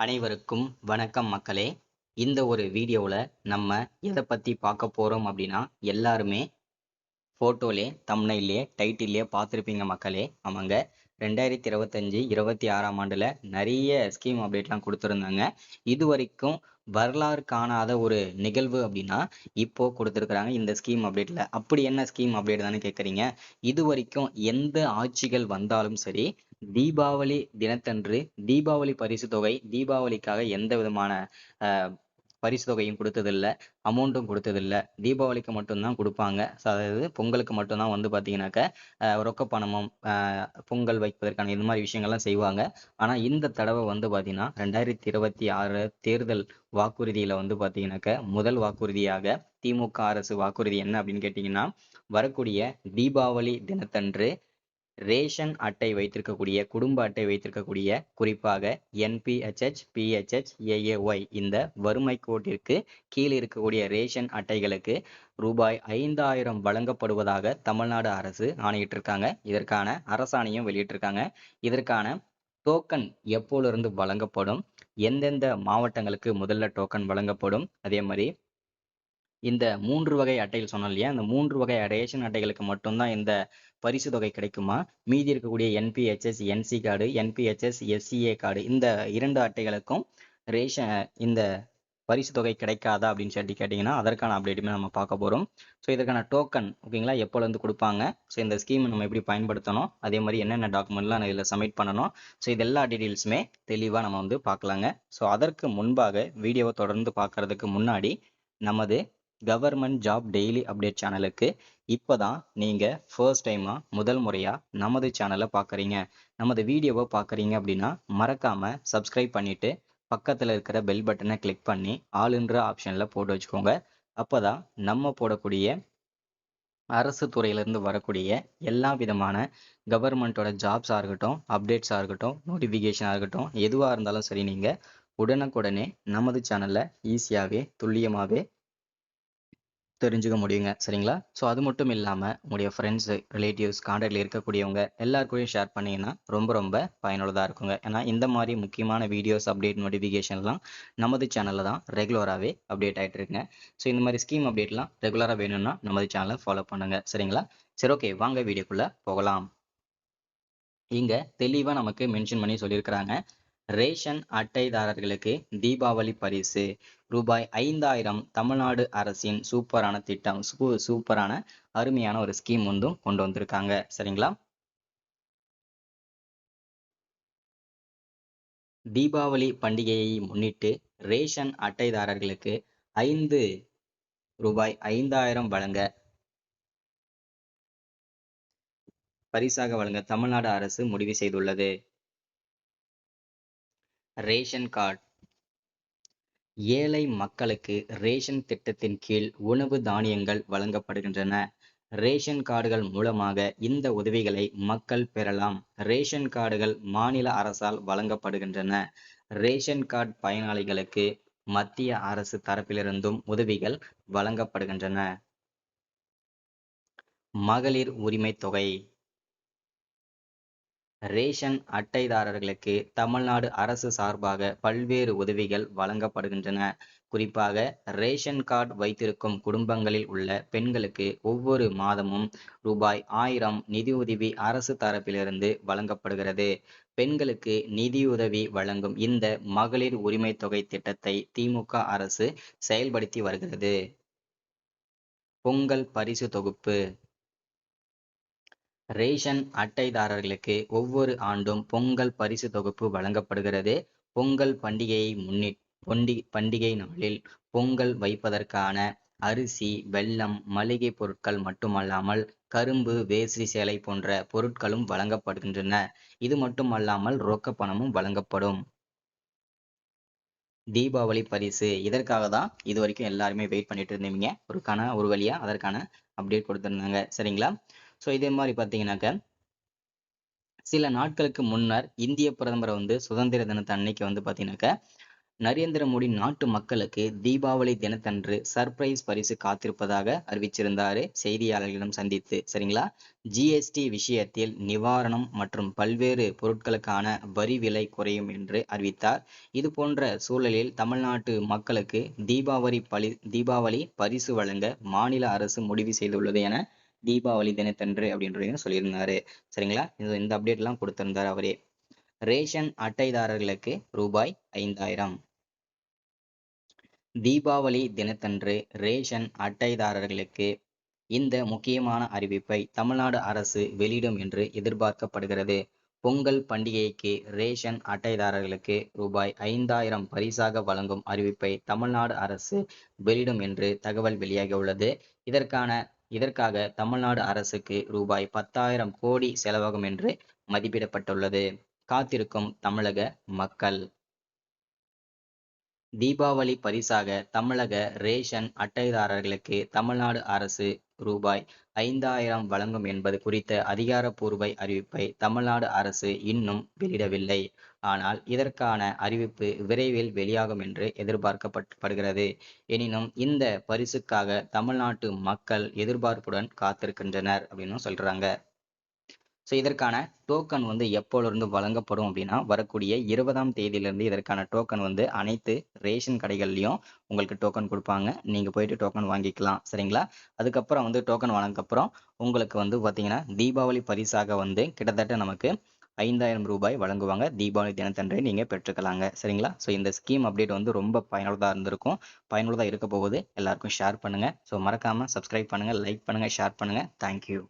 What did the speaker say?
அனைவருக்கும் வணக்கம் மக்களே. இந்த ஒரு வீடியோவில் நம்ம எதை பற்றி பார்க்க போகிறோம் அப்படின்னா, எல்லாருமே ஃபோட்டோலே தம்ப்நெயிலே டைட்டில்லே பார்த்துருப்பீங்க மக்களே. ஆமாங்க, 2025 26ஆம் ஆண்டில் நிறைய ஸ்கீம் அப்டேட்லாம் கொடுத்துருந்தாங்க. இது வரைக்கும் வரலாறு காணாத ஒரு நிகழ்வு அப்படின்னா இப்போ கொடுத்துருக்குறாங்க இந்த ஸ்கீம் அப்டேட்டில். அப்படி என்ன ஸ்கீம் அப்டேட் தானே கேட்குறீங்க? இது வரைக்கும் எந்த ஆட்சிகள் வந்தாலும் சரி, தீபாவளி தினத்தன்று தீபாவளி பரிசு தொகை, தீபாவளிக்காக எந்த விதமான பரிசு தொகையும் கொடுத்ததில்ல, அமௌண்ட்டும் கொடுத்ததில்ல. தீபாவளிக்கு மட்டும்தான் கொடுப்பாங்க. அதாவது பொங்கலுக்கு மட்டும்தான் வந்து பார்த்தீங்கன்னாக்க ரொக்க பணமும் பொங்கல் வைப்பதற்கான இது மாதிரி விஷயங்கள்லாம் செய்வாங்க. ஆனால் இந்த தடவை வந்து பார்த்தீங்கன்னா 2026 தேர்தல் வாக்குறுதியில் வந்து பார்த்தீங்கன்னாக்க முதல் வாக்குறுதியாக திமுக அரசு வாக்குறுதி என்ன அப்படின்னு கேட்டிங்கன்னா, வரக்கூடிய தீபாவளி தினத்தன்று ரேஷன் அட்டை வைத்திருக்கக்கூடிய, குடும்ப அட்டை வைத்திருக்கக்கூடிய, குறிப்பாக என்பிஹெச்ஹெச், பிஹெச்ஹெச், ஏஏஒய் இந்த வறுமை கோட்டிற்கு கீழ் இருக்கக்கூடிய ரேஷன் அட்டைகளுக்கு ரூபாய் 5000 வழங்கப்படுவதாக தமிழ்நாடு அரசு ஆணையிட்டிருக்காங்க. இதற்கான அரசாணையும் வெளியிட்டிருக்காங்க. இதற்கான டோக்கன் எப்போலிருந்து வழங்கப்படும், எந்தெந்த மாவட்டங்களுக்கு முதல்ல டோக்கன் வழங்கப்படும், அதே மாதிரி இந்த 3 வகை அட்டைகள் சொன்னோம் இல்லையா, இந்த 3 வகை ரேஷன் அட்டைகளுக்கு மட்டும்தான் இந்த பரிசு தொகை கிடைக்குமா? மீதி இருக்கக்கூடிய NPHS NC card, NPHS SCA card இந்த 2 அட்டைகளுக்கும் ரேஷன் இந்த பரிசு தொகை கிடைக்காதா அப்படின்னு சொல்லி கேட்டிங்கன்னா, அதற்கான அப்டேட்டுமே நம்ம பார்க்க போகிறோம். ஸோ இதற்கான டோக்கன் ஓகேங்களா, எப்போலேருந்து கொடுப்பாங்க, ஸோ இந்த ஸ்கீமை நம்ம எப்படி பயன்படுத்தணும், அதே மாதிரி என்னென்ன டாக்குமெண்ட்லாம் இதில் சப்மிட் பண்ணணும், ஸோ இது எல்லா டீட்டெயில்ஸுமே தெளிவாக நம்ம வந்து பார்க்கலாங்க. ஸோ அதற்கு முன்பாக வீடியோவை தொடர்ந்து பார்க்கறதுக்கு முன்னாடி நமது கவர்மெண்ட் ஜாப் டெய்லி அப்டேட் சேனலுக்கு இப்போதான் நீங்கள் ஃபர்ஸ்ட் டைமாக முதல் முறையாக நமது சேனலை பார்க்குறீங்க, நமது வீடியோவை பார்க்குறீங்க அப்படின்னா மறக்காமல் சப்ஸ்கிரைப் பண்ணிவிட்டு பக்கத்தில் இருக்கிற பெல் பட்டனை கிளிக் பண்ணி ஆளுன்ற ஆப்ஷனில் போட்டு வச்சுக்கோங்க. அப்போ தான் நம்ம போடக்கூடிய அரசு துறையிலேருந்து வரக்கூடிய எல்லா விதமான கவர்மெண்ட்டோட ஜாப்ஸாக இருக்கட்டும், அப்டேட்ஸாக இருக்கட்டும், நோட்டிஃபிகேஷனாக இருக்கட்டும், எதுவாக இருந்தாலும் சரி நீங்கள் உடனுக்குடனே நமது சேனலில் ஈஸியாகவே துல்லியமாகவே தெரிஞ்சுக்க முடியுங்க. சரிங்களா? ஸோ அது மட்டும் இல்லாமல் உங்களுடைய ஃப்ரெண்ட்ஸு, ரிலேட்டிவ்ஸ், காண்டாக்டில் இருக்கக்கூடியவங்க எல்லாருக்கூடயும் ஷேர் பண்ணிங்கன்னா ரொம்ப ரொம்ப பயனுள்ளதாக இருக்குங்க. ஏன்னா இந்த மாதிரி முக்கியமான வீடியோஸ், அப்டேட், நோட்டிஃபிகேஷன்லாம் நமது சேனலில் தான் ரெகுலராகவே அப்டேட் ஆகிட்டு இருக்குங்க. ஸோ இந்த மாதிரி ஸ்கீம் அப்டேட்லாம் ரெகுலராக வேணும்னா நமது சேனலை ஃபாலோ பண்ணுங்கள். சரிங்களா? சரி, ஓகே, வாங்க வீடியோக்குள்ளே போகலாம். இங்கே தெளிவாக நமக்கு மென்ஷன் பண்ணி சொல்லியிருக்கிறாங்க, ரேஷன் அட்டைதாரர்களுக்கு தீபாவளி பரிசு ரூபாய் 5000 தமிழ்நாடு அரசின் சூப்பரான திட்டம், சூப்பரான அருமையான ஒரு ஸ்கீம் வந்து கொண்டு வந்திருக்காங்க. சரிங்களா? தீபாவளி பண்டிகையை முன்னிட்டு ரேஷன் அட்டைதாரர்களுக்கு ரூபாய் 5000 பரிசாக வழங்க தமிழ்நாடு அரசு முடிவு செய்துள்ளது. ரேஷன் கார்டு ஏழை மக்களுக்கு ரேஷன் திட்டத்தின் கீழ் உணவு தானியங்கள் வழங்கப்படுகின்றன. ரேஷன் கார்டுகள் மூலமாக இந்த உதவிகளை மக்கள் பெறலாம். ரேஷன் கார்டுகள் மாநில அரசால் வழங்கப்படுகின்றன. ரேஷன் கார்டு பயனாளிகளுக்கு மத்திய அரசு தரப்பிலிருந்தும் உதவிகள் வழங்கப்படுகின்றன. மகளிர் உரிமை தொகை ரேஷன் அட்டைதாரர்களுக்கு தமிழ்நாடு அரசு சார்பாக பல்வேறு உதவிகள் வழங்கப்படுகின்றன. குறிப்பாக ரேஷன் கார்டு வைத்திருக்கும் குடும்பங்களில் உள்ள பெண்களுக்கு ஒவ்வொரு மாதமும் ரூபாய் 1000 நிதியுதவி அரசு தரப்பிலிருந்து வழங்கப்படுகிறது. பெண்களுக்கு நிதியுதவி வழங்கும் இந்த மகளிர் உரிமை தொகை திட்டத்தை திமுக அரசு செயல்படுத்தி வருகிறது. பொங்கல் பரிசு தொகுப்பு ரேஷன் அட்டைதாரர்களுக்கு ஒவ்வொரு ஆண்டும் பொங்கல் பரிசு தொகுப்பு வழங்கப்படுகிறது. பொங்கல் பண்டிகை நாளில் பொங்கல் வைப்பதற்கான அரிசி, வெல்லம், மளிகை பொருட்கள் மட்டுமல்லாமல் கரும்பு, வேஷ்டி சேலை போன்ற பொருட்களும் வழங்கப்படுகின்றன. இது மட்டுமல்லாமல் ரொக்க பணமும் வழங்கப்படும். தீபாவளி பரிசு இதற்காக தான் இது வரைக்கும் எல்லாருமே வெயிட் பண்ணிட்டு இருந்தீங்க. ஒரு வழியா அதற்கான அப்டேட் கொடுத்துருந்தாங்க. சரிங்களா? ஸோ இதே மாதிரி பார்த்தீங்கன்னாக்க சில நாட்களுக்கு முன்னர் இந்திய பிரதமர் வந்து சுதந்திர தினத்து அன்னைக்கு வந்து பார்த்தீங்கன்னாக்க நரேந்திர மோடி நாட்டு மக்களுக்கு தீபாவளி தினத்தன்று சர்ப்ரைஸ் பரிசு காத்திருப்பதாக அறிவிச்சிருந்தாரு செய்தியாளர்களிடம் சந்தித்து. சரிங்களா? ஜிஎஸ்டி விஷயத்தில் நிவாரணம் மற்றும் பல்வேறு பொருட்களுக்கான வரி விலை குறையும் என்று அறிவித்தார். இது போன்ற சூழலில் தமிழ்நாட்டு மக்களுக்கு தீபாவளி பரிசு வழங்க மாநில அரசு முடிவு செய்துள்ளது என தீபாவளி தினத்தன்று அப்படின்றதையும் சொல்லியிருந்தாரு. சரிங்களா? இந்த அப்டேட் எல்லாம் கொடுத்திருந்தார் அவரே. ரேஷன் அட்டைதாரர்களுக்கு ரூபாய் 5000. தீபாவளி தினத்தன்று ரேஷன் அட்டைதாரர்களுக்கு இந்த முக்கியமான அறிவிப்பை தமிழ்நாடு அரசு வெளியிடும் என்று எதிர்பார்க்கப்படுகிறது. பொங்கல் பண்டிகைக்கு ரேஷன் அட்டைதாரர்களுக்கு ரூபாய் 5000 பரிசாக வழங்கும் அறிவிப்பை தமிழ்நாடு அரசு வெளியிடும் என்று தகவல் வெளியாகியுள்ளது. இதற்காக தமிழ்நாடு அரசுக்கு ரூபாய் 10,000 கோடி செலவாகும் என்று மதிப்பிடப்பட்டுள்ளது. காத்திருக்கும் தமிழக மக்கள். தீபாவளி பரிசாக தமிழக ரேஷன் அட்டைதாரர்களுக்கு தமிழ்நாடு அரசு ரூபாய் 5000 வழங்கும் என்பது குறித்த அதிகாரப்பூர்வ அறிவிப்பை தமிழ்நாடு அரசு இன்னும் வெளியிடவில்லை. ஆனால் இதற்கான அறிவிப்பு விரைவில் வெளியாகும் என்று எதிர்பார்க்கப்படுகிறது. எனினும் இந்த பரிசுக்காக தமிழ்நாட்டு மக்கள் எதிர்பார்ப்புடன் காத்திருக்கின்றனர் அப்படின்னு சொல்றாங்க. ஸோ இதற்கான டோக்கன் வந்து எப்போலிருந்து வழங்கப்படும் அப்படின்னா வரக்கூடிய 20ஆம் தேதியிலிருந்து இதற்கான டோக்கன் வந்து அனைத்து ரேஷன் கடைகள்லையும் உங்களுக்கு டோக்கன் கொடுப்பாங்க. நீங்கள் போயிட்டு டோக்கன் வாங்கிக்கலாம். சரிங்களா? அதுக்கப்புறம் வந்து டோக்கன் வழங்கப்புறம் உங்களுக்கு வந்து பார்த்தீங்கன்னா தீபாவளி பரிசாக வந்து கிட்டத்தட்ட நமக்கு 5000 ரூபாய் வழங்குவாங்க. தீபாவளி தினத்தன்றே நீங்கள் பெற்றுக்கலாங்க. சரிங்களா? ஸோ இந்த ஸ்கீம் அப்டேட் வந்து ரொம்ப பயனுள்ளதாக இருந்திருக்கும். பயனுள்ளதாக இருக்க போகுது. எல்லாருக்கும் ஷேர் பண்ணுங்கள். ஸோ மறக்காமல் சப்ஸ்கிரைப் பண்ணுங்கள், லைக் பண்ணுங்கள், ஷேர் பண்ணுங்கள். தேங்க்யூ.